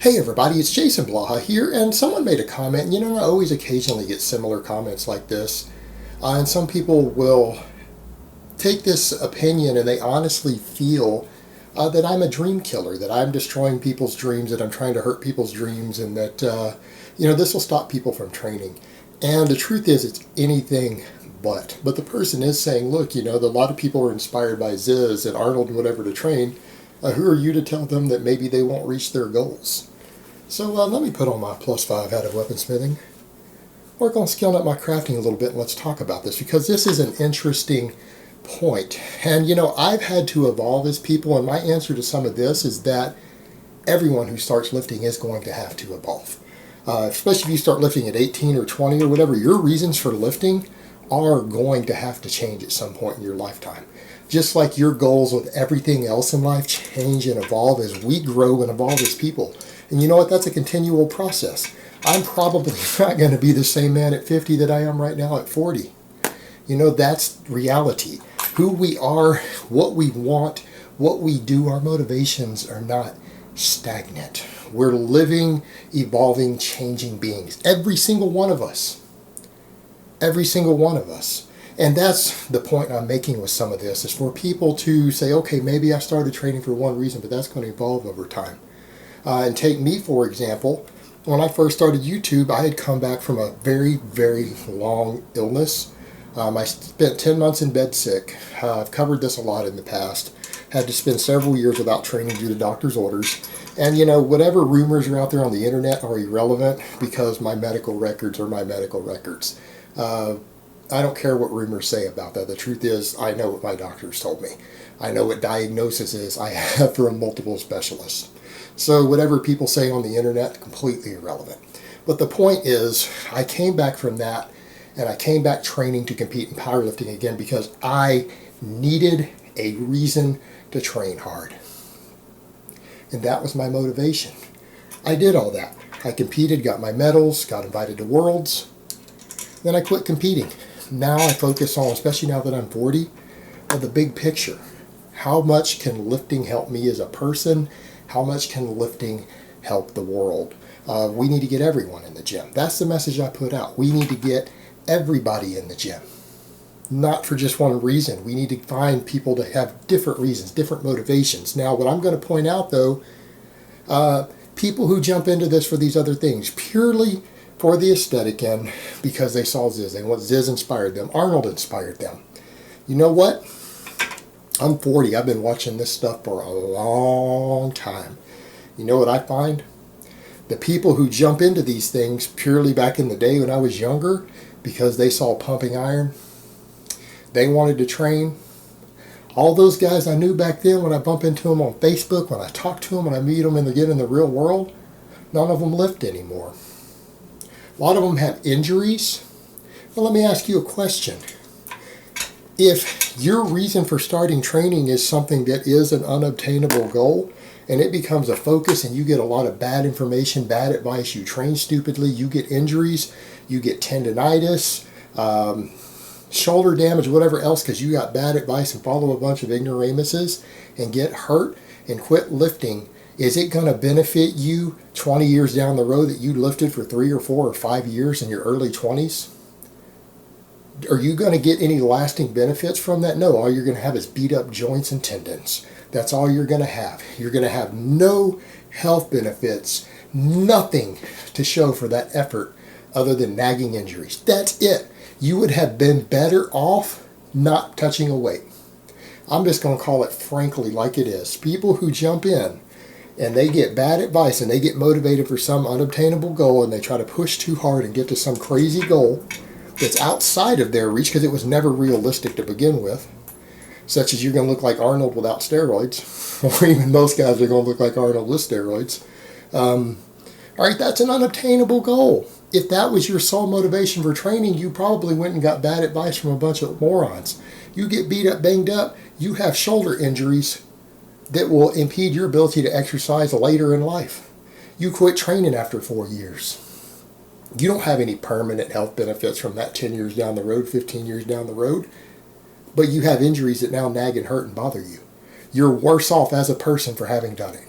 Hey everybody, it's Jason Blaha here, and someone made a comment. You know, I always occasionally get similar comments like this, and some people will take this opinion and they honestly feel that I'm a dream killer, that I'm destroying people's dreams, that I'm trying to hurt people's dreams, and that, this will stop people from training. And the truth is, it's anything but. But the person is saying, look, a lot of people are inspired by Zyzz and Arnold and whatever to train. Who are you to tell them that maybe they won't reach their goals? So let me put on my +5 out of weaponsmithing, work on skilling up my crafting a little bit, and let's talk about this, because this is an interesting point. And I've had to evolve as people, and my answer to some of this is that everyone who starts lifting is going to have to evolve. Especially if you start lifting at 18 or 20 or whatever, your reasons for lifting are going to have to change at some point in your lifetime. Just like your goals with everything else in life change and evolve as we grow and evolve as people. And you know what? That's a continual process. I'm probably not going to be the same man at 50 that I am right now at 40. That's reality. Who we are, what we want, what we do, our motivations are not stagnant. We're living, evolving, changing beings. Every single one of us. Every single one of us. And that's the point I'm making with some of this, is for people to say, okay, maybe I started training for one reason, but that's going to evolve over time. And take me, for example. When I first started YouTube, I had come back from a very, very long illness. I spent 10 months in bed sick. I've covered this a lot in the past. Had to spend several years without training due to doctor's orders. And whatever rumors are out there on the internet are irrelevant, because my medical records are my medical records. I don't care what rumors say about that. The truth is, I know what my doctors told me. I know what diagnosis is I have from multiple specialists. So whatever people say on the internet, completely irrelevant. But the point is, I came back from that, and I came back training to compete in powerlifting again because I needed a reason to train hard. And that was my motivation. I did all that. I competed, got my medals, got invited to Worlds. Then I quit competing. Now I focus on, especially now that I'm 40, on the big picture. How much can lifting help me as a person? How much can lifting help the world? We need to get everyone in the gym. That's the message I put out. We need to get everybody in the gym. Not for just one reason. We need to find people to have different reasons, different motivations. Now, what I'm going to point out, though, people who jump into this for these other things, purely for the aesthetic and because they saw Zyzz, and what Zyzz inspired them, Arnold inspired them. You know what? I'm 40. I've been watching this stuff for a long time. You know what I find? The people who jump into these things purely back in the day when I was younger, because they saw pumping iron, they wanted to train. All those guys I knew back then, when I bump into them on Facebook, when I talk to them, when I meet them again in the real world, none of them lift anymore. A lot of them have injuries. Well, let me ask you a question. If your reason for starting training is something that is an unobtainable goal, and it becomes a focus, and you get a lot of bad information, bad advice, you train stupidly, you get injuries, you get tendonitis, shoulder damage, whatever else, because you got bad advice and follow a bunch of ignoramuses and get hurt and quit lifting, is it going to benefit you 20 years down the road that you lifted for 3 or 4 or 5 years in your early 20s? Are you going to get any lasting benefits from that? No, all you're going to have is beat up joints and tendons. That's all you're going to have. You're going to have no health benefits, nothing to show for that effort other than nagging injuries. That's it. You would have been better off not touching a weight. I'm just going to call it frankly like it is. People who jump in and they get bad advice and they get motivated for some unobtainable goal and they try to push too hard and get to some crazy goal that's outside of their reach because it was never realistic to begin with, such as you're going to look like Arnold without steroids, or even most guys are going to look like Arnold with steroids. All right, that's an unobtainable goal. If that was your sole motivation for training, you probably went and got bad advice from a bunch of morons. You get beat up, banged up, you have shoulder injuries that will impede your ability to exercise later in life. You quit training after 4 years. You don't have any permanent health benefits from that 10 years down the road, 15 years down the road, but you have injuries that now nag and hurt and bother you. You're worse off as a person for having done it.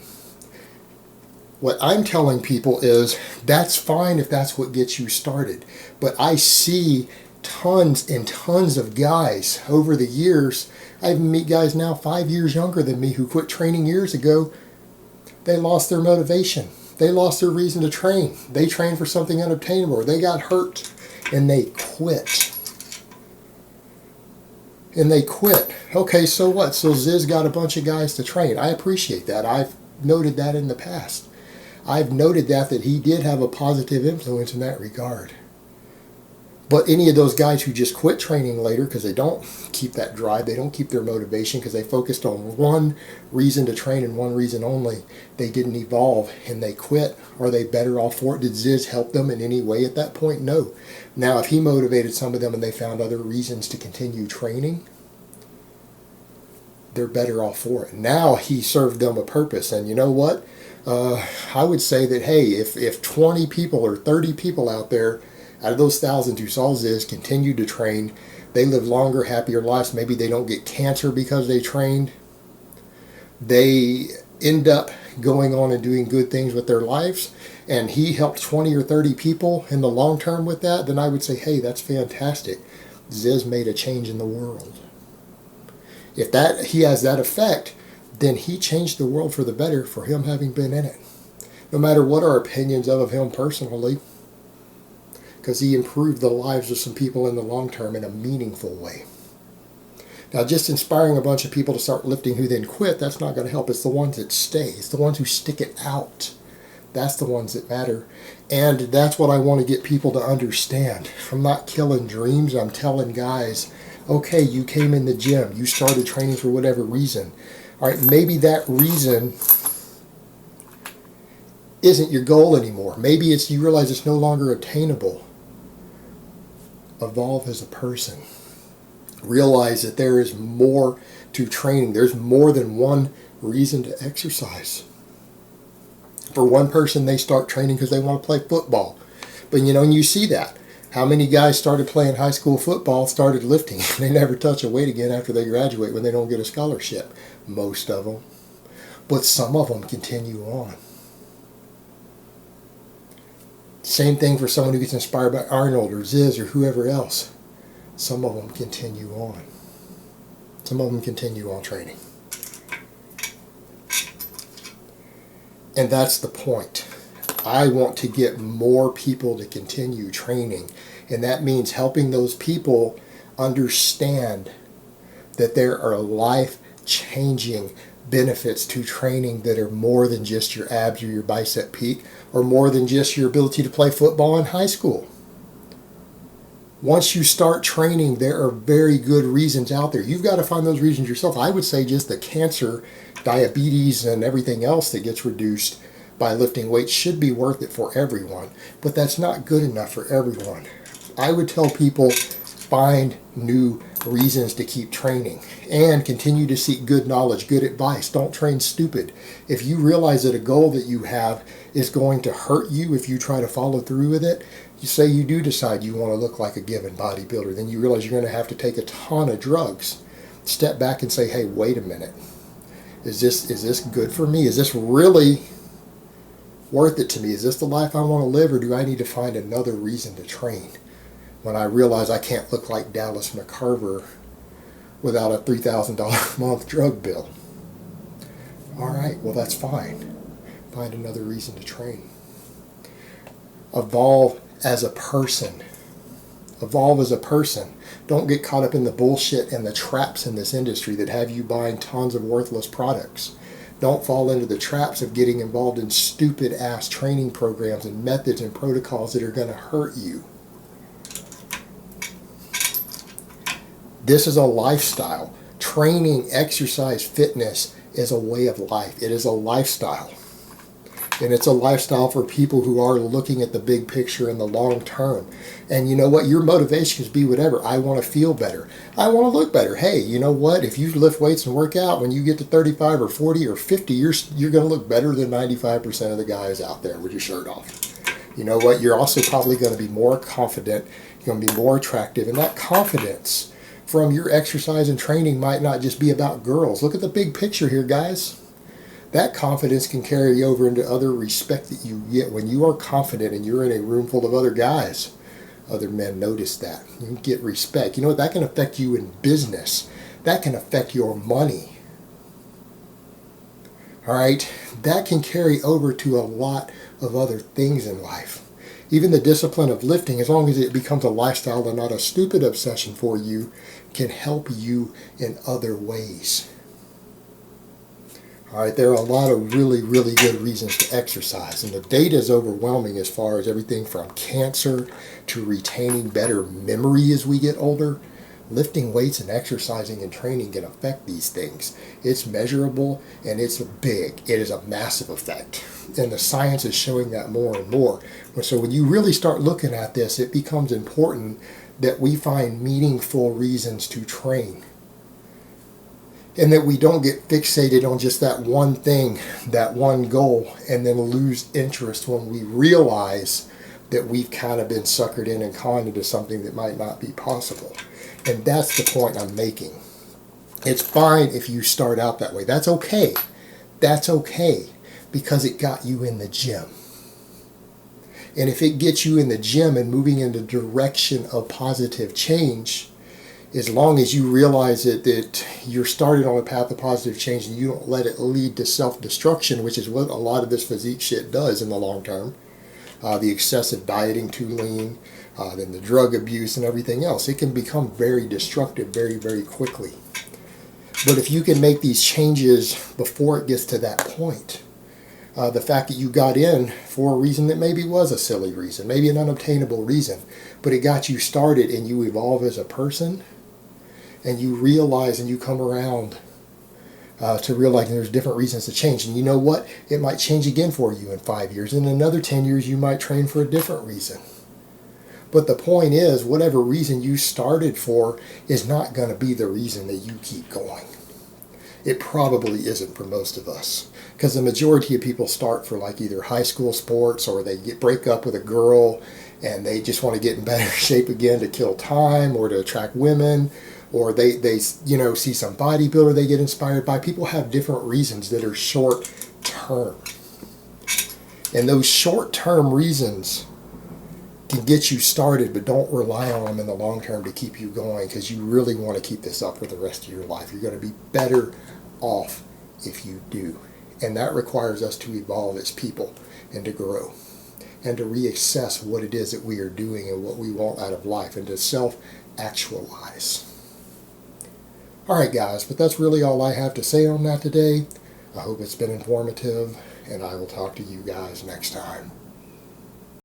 What I'm telling people is that's fine if that's what gets you started. But I see tons and tons of guys over the years. I even meet guys now 5 years younger than me who quit training years ago. They lost their motivation. They lost their reason to train. They trained for something unobtainable, or they got hurt and they quit. Okay, so what? So Zyzz got a bunch of guys to train. I appreciate that. I've noted that in the past. I've noted that he did have a positive influence in that regard. But any of those guys who just quit training later because they don't keep that drive, they don't keep their motivation because they focused on one reason to train and one reason only, they didn't evolve and they quit. Are they better off for it? Did Zyzz help them in any way at that point? No. Now, if he motivated some of them and they found other reasons to continue training, they're better off for it. Now he served them a purpose. And you know what? I would say that, hey, if 20 people or 30 people out there, out of those thousands who saw Zyzz continued to train, they live longer, happier lives. Maybe they don't get cancer because they trained. They end up going on and doing good things with their lives. And he helped 20 or 30 people in the long term with that. Then I would say, hey, that's fantastic. Zyzz made a change in the world. If that he has that effect, then he changed the world for the better for him having been in it. No matter what our opinions of him personally, because he improved the lives of some people in the long term in a meaningful way. Now, just inspiring a bunch of people to start lifting who then quit, that's not going to help. It's the ones that stay. It's the ones who stick it out. That's the ones that matter. And that's what I want to get people to understand. I'm not killing dreams. I'm telling guys, okay, you came in the gym. You started training for whatever reason. All right, maybe that reason isn't your goal anymore. Maybe it's you realize it's no longer attainable. Evolve as a person. Realize that there is more to training. There's more than one reason to exercise. For one person, they start training because they want to play football. But and you see that. How many guys started playing high school football, started lifting, and they never touch a weight again after they graduate when they don't get a scholarship? Most of them. But some of them continue on. Same thing for someone who gets inspired by Arnold or Zyzz or whoever else. Some of them continue on. Some of them continue on training. And that's the point. I want to get more people to continue training. And that means helping those people understand that there are life-changing benefits to training that are more than just your abs or your bicep peak, or more than just your ability to play football in high school. Once you start training, there are very good reasons out there. You've got to find those reasons yourself. I would say just the cancer, diabetes, and everything else that gets reduced by lifting weights should be worth it for everyone. But that's not good enough for everyone. I would tell people, find new reasons to keep training and continue to seek good knowledge, good advice. Don't train stupid. If you realize that a goal that you have is going to hurt you if you try to follow through with it, you say you do decide you want to look like a given bodybuilder, then you realize you're going to have to take a ton of drugs. Step back and say, hey, wait a minute. Is this good for me? Is this really worth it to me? Is this the life I want to live, or do I need to find another reason to train? When I realize I can't look like Dallas McCarver without a $3,000 a month drug bill. All right, well, that's fine. Find another reason to train. Evolve as a person. Evolve as a person. Don't get caught up in the bullshit and the traps in this industry that have you buying tons of worthless products. Don't fall into the traps of getting involved in stupid-ass training programs and methods and protocols that are going to hurt you. This is a lifestyle. Training, exercise, fitness is a way of life. It is a lifestyle. And it's a lifestyle for people who are looking at the big picture in the long term. And you know what? Your motivation can be whatever. I want to feel better. I want to look better. Hey, you know what? If you lift weights and work out, when you get to 35 or 40 or 50, you're going to look better than 95% of the guys out there with your shirt off. You know what? You're also probably going to be more confident. You're going to be more attractive. And that confidence from your exercise and training might not just be about girls. Look at the big picture here, guys. That confidence can carry over into other respect that you get when you are confident and you're in a room full of other guys. Other men notice that. You get respect. You know what? That can affect you in business. That can affect your money. All right? That can carry over to a lot of other things in life. Even the discipline of lifting, as long as it becomes a lifestyle and not a stupid obsession for you, can help you in other ways. All right, there are a lot of really, really good reasons to exercise, and the data is overwhelming as far as everything from cancer to retaining better memory as we get older. Lifting weights and exercising and training can affect these things. It's measurable and it's big. It is a massive effect. And the science is showing that more and more. So when you really start looking at this, it becomes important that we find meaningful reasons to train. And that we don't get fixated on just that one thing, that one goal, and then lose interest when we realize that we've kind of been suckered in and conned into something that might not be possible. And that's the point I'm making. It's fine if you start out that way. That's okay. That's okay because it got you in the gym. And if it gets you in the gym and moving in the direction of positive change, as long as you realize that you're started on a path of positive change and you don't let it lead to self-destruction, which is what a lot of this physique shit does in the long term, the excessive dieting too lean, then the drug abuse and everything else, it can become very destructive very, very quickly. But if you can make these changes before it gets to that point, the fact that you got in for a reason that maybe was a silly reason, maybe an unobtainable reason, but it got you started and you evolve as a person, and you realize and you come around to realize there's different reasons to change. And you know what? It might change again for you in 5 years. In another 10 years, you might train for a different reason. But the point is, whatever reason you started for is not going to be the reason that you keep going. It probably isn't for most of us. Because the majority of people start for like either high school sports or they break up with a girl and they just want to get in better shape again to kill time or to attract women. Or they see some bodybuilder they get inspired by. People have different reasons that are short term. And those short term reasons can get you started, but don't rely on them in the long term to keep you going, because you really want to keep this up for the rest of your life. You're going to be better off if you do. And that requires us to evolve as people and to grow and to reassess what it is that we are doing and what we want out of life and to self-actualize. All right, guys, but that's really all I have to say on that today. I hope it's been informative, and I will talk to you guys next time.